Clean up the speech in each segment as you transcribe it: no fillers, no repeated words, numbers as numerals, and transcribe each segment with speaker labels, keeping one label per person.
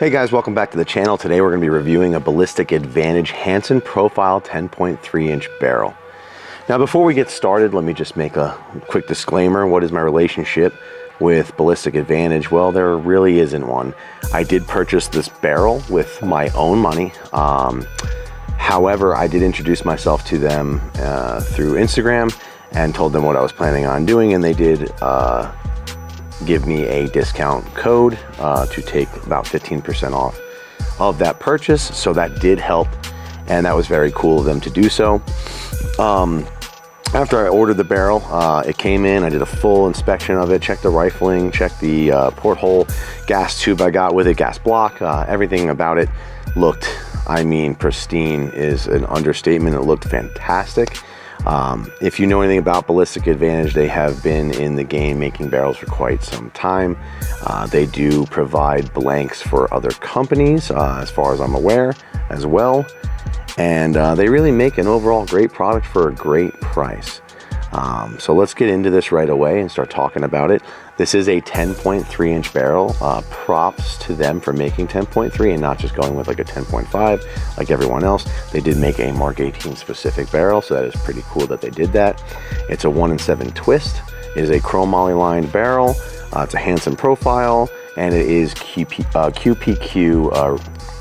Speaker 1: Hey guys, welcome back to the channel. Today we're going to be reviewing a Ballistic Advantage Hanson Profile 10.3 inch barrel. Now before we get started, let me just make a quick disclaimer. What is my relationship with Ballistic Advantage? Well, there really isn't one. I did purchase this barrel with my own money. However, I did introduce myself to them through Instagram and told them what I was planning on doing, and they did give me a discount code to take about 15% off of that purchase. So that did help, and that was very cool of them to do so. After I ordered the barrel, it came in. I did a full inspection of it, checked the rifling, checked the porthole, gas tube I got with it, gas block, everything about it looked, I mean, pristine is an understatement. It looked fantastic. If you know anything about Ballistic Advantage, they have been in the game making barrels for quite some time. They do provide blanks for other companies, as far as I'm aware, as well. And they really make an overall great product for a great price. So let's get into this right away and start talking about it. This is a 10.3 inch barrel. Props to them for making 10.3 and not just going with like a 10.5 like everyone else. They did make a Mark 18 specific barrel, so that is pretty cool that they did that. It's a 1-in-7 twist. It is a chrome moly lined barrel. It's a Hanson profile, and it is QPQ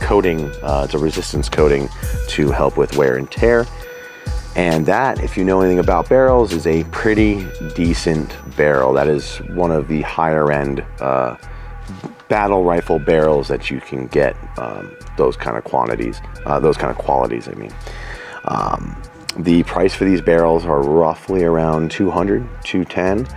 Speaker 1: coating. It's a resistance coating to help with wear and tear. And that, if you know anything about barrels, is a pretty decent barrel. That is one of the higher end battle rifle barrels that you can get, those kind of qualities, I mean. The price for these barrels are roughly around $200, $210.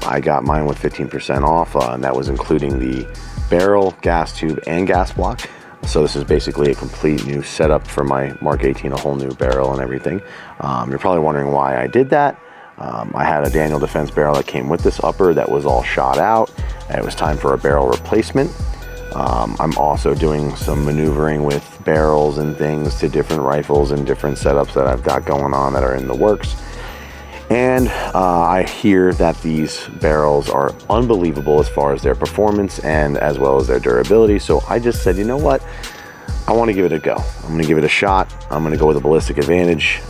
Speaker 1: I got mine with 15% off, and that was including the barrel, gas tube, and gas block. So this is basically a complete new setup for my Mark 18, a whole new barrel and everything. You're probably wondering why I did that. I had a Daniel Defense barrel that came with this upper that was all shot out, and it was time for a barrel replacement. I'm also doing some maneuvering with barrels and things to different rifles and different setups that I've got going on that are in the works. And I hear that these barrels are unbelievable as far as their performance and as well as their durability. So I just said, you know what? I want to give it a go. I'm going to give it a shot. I'm going to go with a Ballistic Advantage,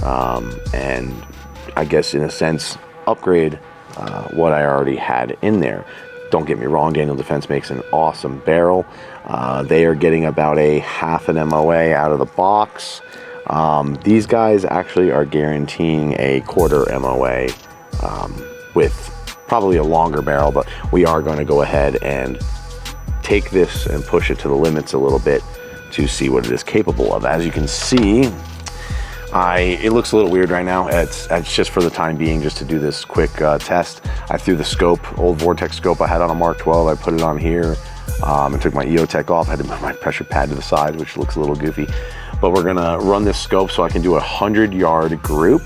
Speaker 1: and I guess in a sense upgrade what I already had in there. Don't get me wrong, Daniel Defense makes an awesome barrel. They are getting about a half an MOA out of the box. These guys actually are guaranteeing a quarter MOA with probably a longer barrel, but we are going to go ahead and take this and push it to the limits a little bit to see what it is capable of. As you can see, it looks a little weird right now. It's just for the time being, just to do this quick test. I threw the scope, old Vortex scope I had on a Mark 12, I put it on here, and took my EOTech off. I had to move my pressure pad to the side, which looks a little goofy. But we're gonna run this scope so I can do a 100-yard group.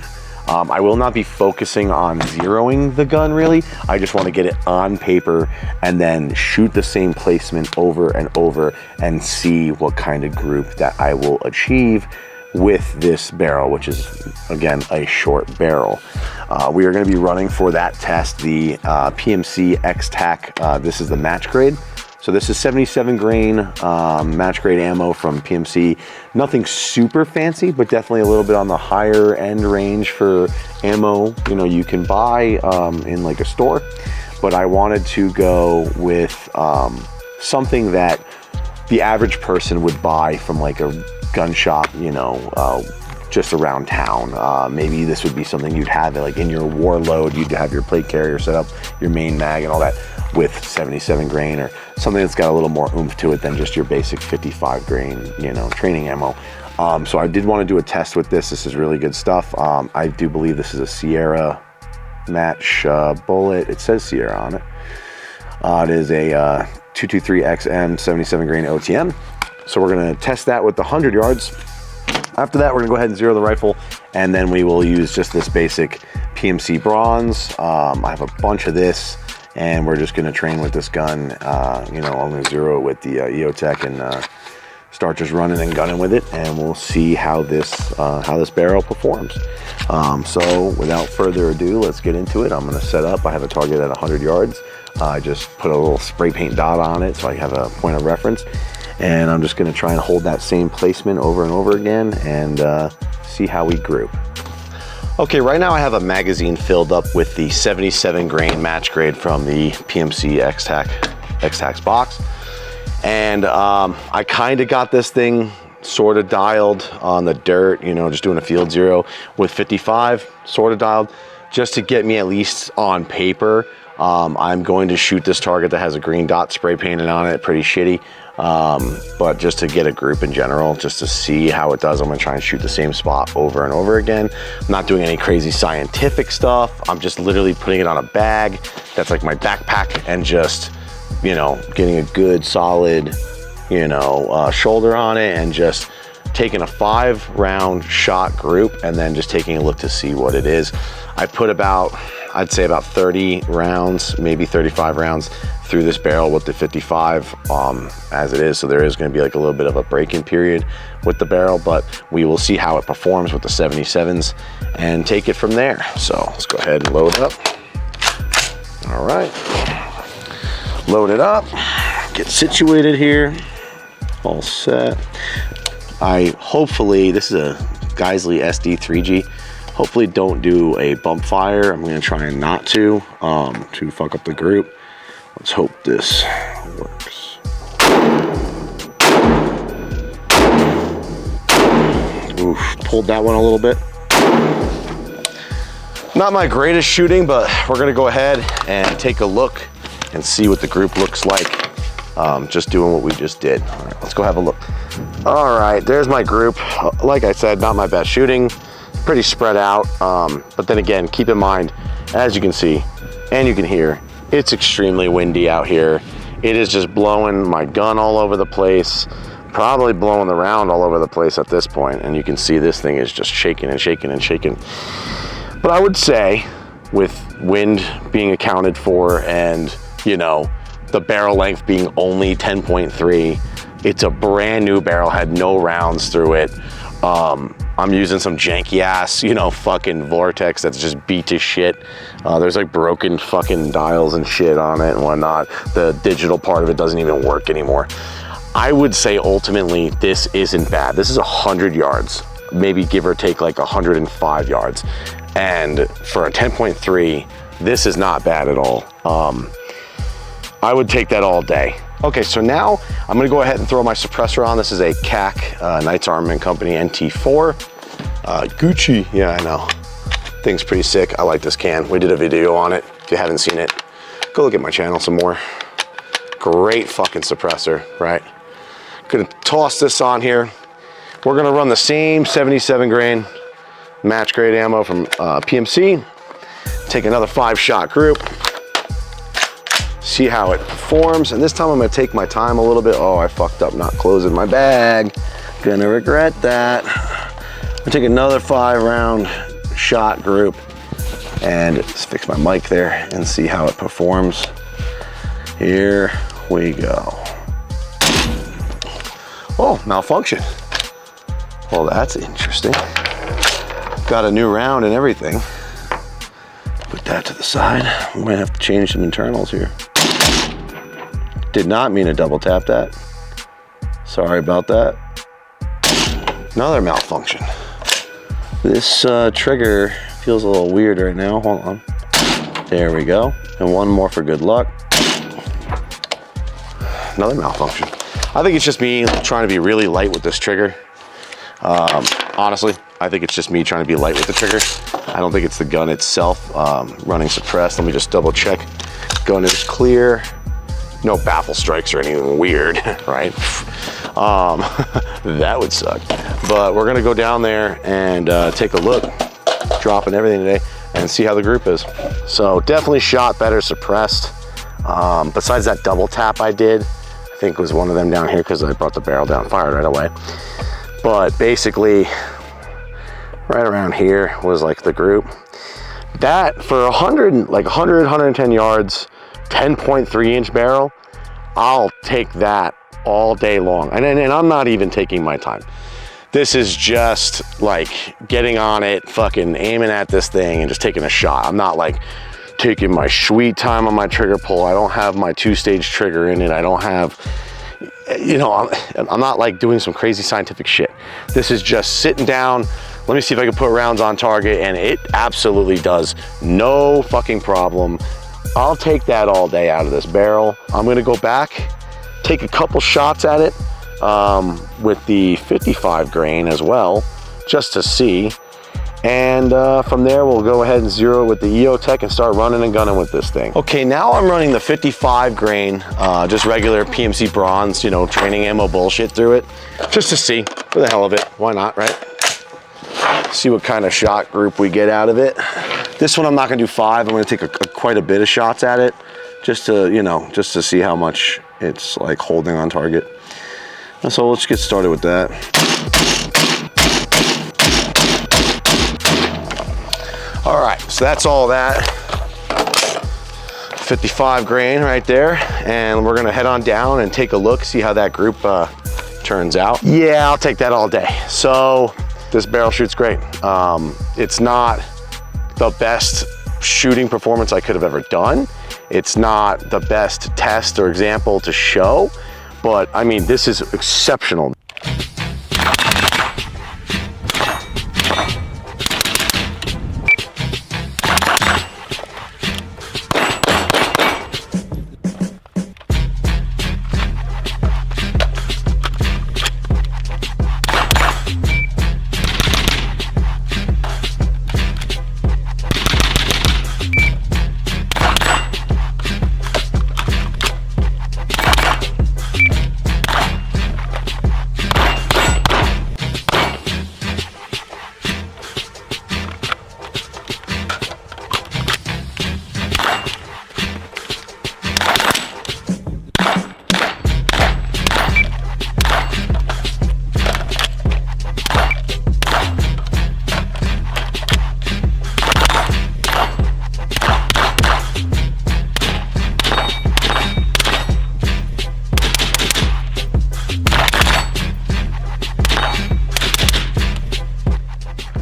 Speaker 1: I will not be focusing on zeroing the gun really. I just want to get it on paper and then shoot the same placement over and over and see what kind of group that I will achieve with this barrel, which is again a short barrel. We are going to be running for that test the PMC X-Tac. This is the match grade. So this is 77 grain match grade ammo from PMC. Nothing super fancy, but definitely a little bit on the higher end range for ammo, you know, you can buy in like a store. But I wanted to go with something that the average person would buy from like a gun shop, you know, just around town. Maybe this would be something you'd have like in your warload. You'd have your plate carrier set up, your main mag and all that, with 77 grain, or something that's got a little more oomph to it than just your basic 55 grain, you know, training ammo. So I did want to do a test with this. This is really good stuff. I do believe this is a Sierra match bullet. It says Sierra on it. It is a 223XM 77 grain OTM. So we're going to test that with the 100 yards. After that, we're going to go ahead and zero the rifle, and then we will use just this basic PMC bronze. I have a bunch of this, and we're just going to train with this gun. You know, I'm going to zero it with the EOTech and start just running and gunning with it, and we'll see how this barrel performs. So without further ado, let's get into it. I'm going to set up. I have a target at 100 yards. I just put a little spray paint dot on it so I have a point of reference. And I'm just gonna try and hold that same placement over and over again and see how we group. Okay, right now I have a magazine filled up with the 77 grain match grade from the PMC X-Tax box. And I kind of got this thing sort of dialed on the dirt, you know, just doing a field zero with 55, sort of dialed, just to get me at least on paper. I'm going to shoot this target that has a green dot spray painted on it, pretty shitty. But just to get a group in general, just to see how it does, I'm gonna try and shoot the same spot over and over again. I'm not doing any crazy scientific stuff. I'm just literally putting it on a bag that's like my backpack and just, you know, getting a good solid, you know, shoulder on it and just taking a 5-round shot group and then just taking a look to see what it is. I put about, I'd say about 30 rounds, maybe 35 rounds through this barrel with the 55 as it is. So there is going to be like a little bit of a break-in period with the barrel, but we will see how it performs with the 77s and take it from there. So let's go ahead and load up. All right, load it up, get situated here, all set. Hopefully, this is a Geisley SD3G. Hopefully don't do a bump fire. I'm gonna try and not to fuck up the group. Let's hope this works. Oof, pulled that one a little bit. Not my greatest shooting, but we're gonna go ahead and take a look and see what the group looks like. Just doing what we just did. All right, let's go have a look. All right, there's my group. Like I said, not my best shooting. Pretty spread out, but then again, keep in mind, as you can see and you can hear, it's extremely windy out here. It is just blowing my gun all over the place, probably blowing the round all over the place at this point, and you can see this thing is just shaking and shaking and shaking. But I would say, with wind being accounted for and, you know, the barrel length being only 10.3, it's a brand new barrel, had no rounds through it. I'm using some janky ass, you know, fucking Vortex that's just beat to shit. There's like broken fucking dials and shit on it and whatnot. The digital part of it doesn't even work anymore. I would say ultimately this isn't bad. This is 100 yards, maybe give or take like 105 yards. And for a 10.3, this is not bad at all. I would take that all day. Okay, so now I'm gonna go ahead and throw my suppressor on. This is a CAC, Knights Armament Company NT4. Gucci, yeah, I know. Thing's pretty sick. I like this can. We did a video on it. If you haven't seen it, go look at my channel some more. Great fucking suppressor, right? Gonna toss this on here. We're gonna run the same 77 grain match grade ammo from PMC. Take another 5-shot group. See how it performs, and this time I'm gonna take my time a little bit. Oh, I fucked up not closing my bag. Gonna regret that. I'm gonna take another 5-round shot group and just fix my mic there and see how it performs. Here we go. Oh, malfunction. Well, that's interesting. Got a new round and everything. Put that to the side. We might have to change some internals here. Did not mean to double tap that. Sorry about that. Another malfunction. This trigger feels a little weird right now. Hold on. There we go. And one more for good luck. Another malfunction. I think it's just me trying to be really light with this trigger. Honestly, I think it's just me trying to be light with the trigger. I don't think it's the gun itself running suppressed. Let me just double check. Gun is clear. No baffle strikes or anything weird, right? That would suck. But we're gonna go down there and take a look, dropping everything today, and see how the group is. So definitely shot better suppressed. Besides that double tap I did, I think it was one of them down here because I brought the barrel down, fired right away. But basically, right around here was like the group. That for 110 yards, 10.3 inch barrel, I'll take that all day long. And I'm not even taking my time. This is just like getting on it, fucking aiming at this thing and just taking a shot. I'm not like taking my sweet time on my trigger pull. I don't have my 2-stage trigger in it. I don't have, you know, I'm not like doing some crazy scientific shit. This is just sitting down. Let me see if I can put rounds on target, and it absolutely does. No fucking problem. I'll take that all day out of this barrel. I'm gonna go back, take a couple shots at it with the 55 grain as well, just to see. And from there, we'll go ahead and zero with the EOTech and start running and gunning with this thing. Okay, now I'm running the 55 grain, just regular PMC bronze, you know, training ammo bullshit through it, just to see, for the hell of it. Why not, right? See what kind of shot group we get out of it. This one I'm not gonna do 5. I'm gonna take quite a bit of shots at it, just to, you know, just to see how much it's like holding on target. And so let's get started with that. All right, so that's all that. 55 grain right there. And we're gonna head on down and take a look, see how that group turns out. Yeah, I'll take that all day. So this barrel shoots great. It's not the best shooting performance I could have ever done. It's not the best test or example to show, but I mean, this is exceptional.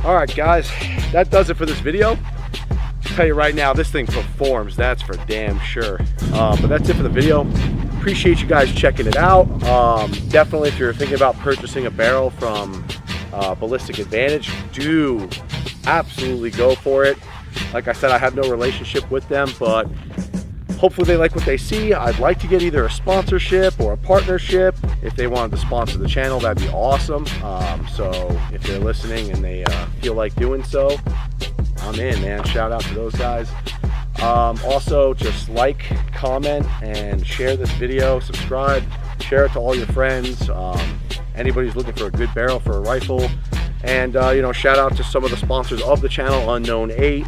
Speaker 1: All right, guys, that does it for this video. I'll tell you right now, this thing performs, that's for damn sure. But that's it for the video. Appreciate you guys checking it out. Definitely, if you're thinking about purchasing a barrel from Ballistic Advantage, do absolutely go for it. Like I said, I have no relationship with them, but hopefully they like what they see. I'd like to get either a sponsorship or a partnership. If they wanted to sponsor the channel, that'd be awesome. So if they're listening and they feel like doing so, I'm in, man. Shout out to those guys. Also, just like, comment, and share this video. Subscribe, share it to all your friends. Anybody who's looking for a good barrel for a rifle. And you know, shout out to some of the sponsors of the channel. Unknown 8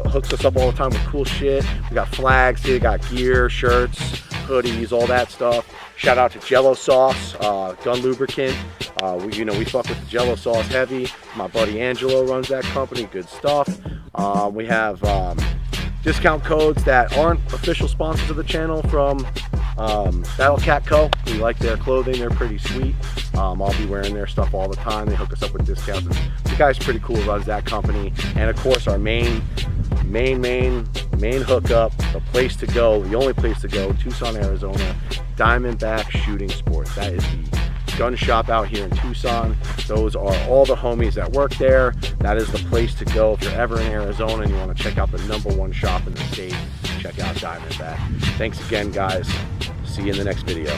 Speaker 1: hooks us up all the time with cool shit. We got flags here, got gear, shirts, hoodies, all that stuff. Shout out to Jello Sauce, gun lubricant. We fuck with the Jello Sauce heavy. My buddy Angelo runs that company. Good stuff. We have discount codes that aren't official sponsors of the channel from Battle Cat Co. We like their clothing, they're pretty sweet. I'll be wearing their stuff all the time. They hook us up with discounts. And the guy's pretty cool, runs that company. And of course, our main hookup, the place to go, the only place to go, Tucson, Arizona, Diamondback Shooting Sports. That is the gun shop out here in Tucson. Those are all the homies that work there. That is the place to go if you're ever in Arizona and you want to check out the #1 shop in the state. Check out Diamondback. Thanks again, guys. See you in the next video.